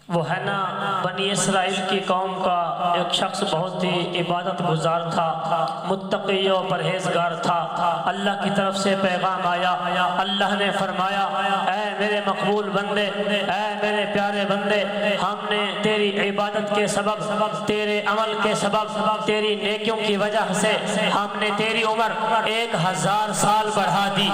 وہ ہے نا بنی اسرائیل کی قوم کا ایک شخص بہت ہی عبادت گزار تھا، متقی و پرہیزگار تھا۔ اللہ کی طرف سے پیغام آیا، اللہ نے فرمایا اے میرے مقبول بندے، اے میرے پیارے بندے، ہم نے تیری عبادت کے سبب، تیرے عمل کے سبب، تیری نیکیوں کی وجہ سے ہم نے تیری عمر 1000 سال بڑھا دی۔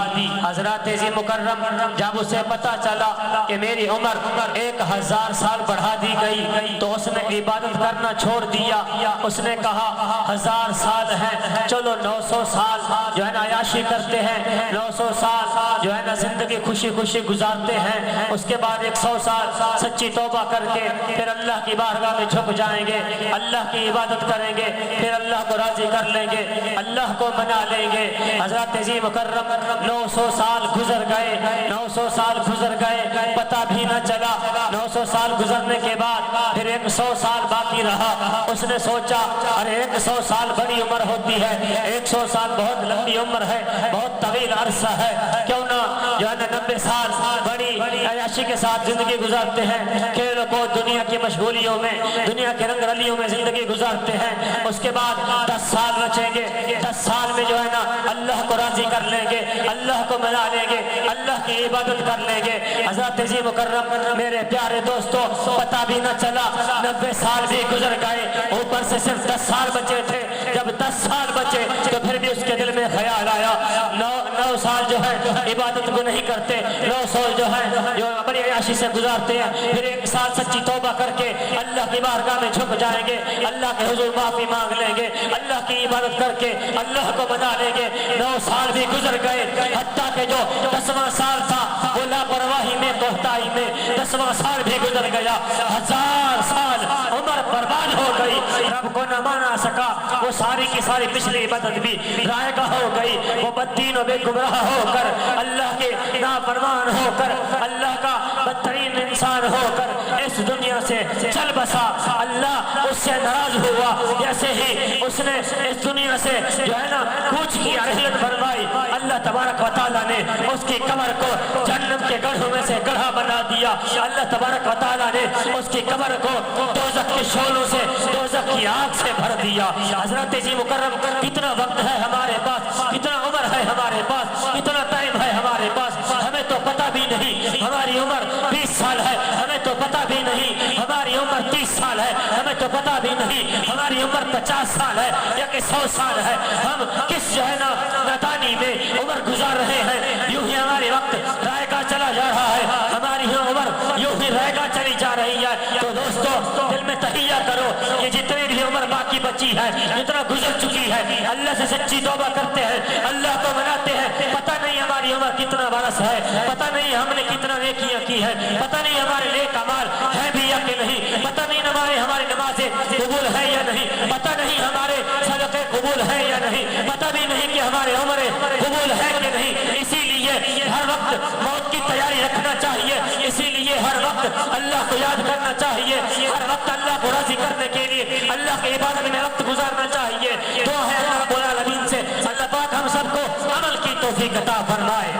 حضرت جی مکرم جب اسے پتا چلا کہ میری عمر 1000 سال بڑھا دی گئی تو اس نے عبادت کرنا چھوڑ دیا۔ اس نے کہا 1000 سال ہیں، چلو 900 سال جو ہے نا عیاشی کرتے ہیں، 900 سال جو ہے نا زندگی خوشی خوشی گزارتے ہیں، اس کے بعد 100 سال سچی توبہ کر کے پھر اللہ کی بارگاہ میں جھک جائیں گے، اللہ کی عبادت کریں گے، پھر اللہ کو راضی کر لیں گے، اللہ کو منا لیں گے۔ حضرت جی مکرم 900 سال گزر گئے، 900 سال گزر گئے، پتہ بھی نہ چلا۔ 900 سال گزرنے کے بعد پھر 100 سال باقی رہا۔ اس نے سوچا ارے 100 سال بڑی عمر ہوتی ہے، 100 سال بہت لمبی عمر ہے، بہت طویل عرصہ ہے، کیوں نہ جو ہے نا 90 سال بڑی عیاشی کے ساتھ زندگی گزارتے ہیں، کھیل کو دنیا کی مشغولیوں میں، دنیا کے رنگ رلیوں میں زندگی گزارتے ہیں۔ اس کے بعد 10 سال بچیں گے، 10 سال میں جو ہے نا اللہ کو راضی کر لیں گے، اللہ کو منا لیں گے، اللہ کی عبادت کر لیں گے۔ حضرت جی مکرم میرے پیارے دوستو پتہ بھی نہ چلا 90 سال بھی گزر گئے، اوپر سے صرف 10 سال بچے تھے۔ جب 10 سال بچے تو پھر بھی اس کے دل میں خیال آیا 9 سال جو ہے عبادت کو نہیں کرتے، 9 سال جو ہے جو بڑی عیاشی سے گزارتے ہیں، پھر 1 سال سچی توبہ کر کے اللہ کی بارگاہ میں جھک جائیں گے، اللہ کے حضور معافی مانگ لیں گے، اللہ کی عبادت کر کے اللہ کو منا لیں گے۔ 9 سال بھی گزر گئے، حتیٰ کہ جو 10واں سال تھا وہ لاپرواہی میں، کوتاہی میں 10واں سال بھی گزر گیا۔ 1000 سال عمر برباد ہو گئی، رب کو نہ مانا سکا، وہ ساری کی ساری پچھلی عبادت بھی رائے گاہ ہو گئی۔ وہ بددین و بے گمراہ ہو کر، اللہ کے نافرمان ہو کر، اللہ کا بدترین انسان ہو کر اس دنیا سے چل بسا۔ اللہ اس سے ناراض ہوا، جیسے ہی اس نے اس دنیا سے جو ہے نا کوچ کی رحلت فرمائی، اللہ تبارک و تعالیٰ نے اس کی قبر کو جہنم کے گڑھوں میں سے گڑھا بنا دیا۔ اللہ تبارک و تعالیٰ نے اس کی قبر کو دوزخ کے شعلوں سے، دوزخ کی آگ سے بھر دیا۔ حضرت جی مکرم کتنا وقت ہے ہمارے پاس، کتنا عمر ہے ہمارے پاس، کتنا ٹائم ہے ہمارے پاس، ہمیں تو پتہ بھی نہیں ہماری عمر 20 سال ہے، ہمیں تو پتہ بھی نہیں ہماری عمر 30 سال ہے، ہمیں تو پتہ بھی نہیں ہماری عمر 50 سال ہے یا کہ 100 سال ہے۔ ہم کس جو ہے نا نادانی میں عمر گزار رہے ہیں، یوں ہی ہماری وقت رائے گاہ چلا جا رہا ہے، ہماری عمر یوں ہی رائے گاہ چلی جا رہی ہے۔ تو دوستو دل میں تہیہ کرو کہ جتنی بھی عمر باقی بچی ہے، جتنا گزر چکی ہے، اللہ سے سچی توبہ کرتے ہیں، اللہ کو مناتے ہیں۔ پتہ نہیں ہماری عمر کتنا برس ہے، پتہ نہیں ہم نے کتنا نیکیاں کی ہے، پتہ نہیں ہمارے نیک اعمال ہے بھی یا کہ نہیں، پتہ نہیں ہماری نمازیں قبول ہے یا نہیں، پتہ نہیں ہمارے صدقے قبول ہے یا نہیں، پتہ بھی نہیں کہ ہمارے عمریں قبول ہے کہ نہیں۔ اسی لیے ہر وقت موت کی تیاری رکھنا چاہیے، اسی لیے ہر وقت اللہ کو یاد کرنا چاہیے، ہر وقت اللہ کو راضی کرنے کے لیے اللہ کی عبادت میں وقت گزارنا چاہیے۔ دعا ہے اللہ رب العالمین سے اللہ پاک ہم سب کو عمل کی توفیق عطا فرمائے۔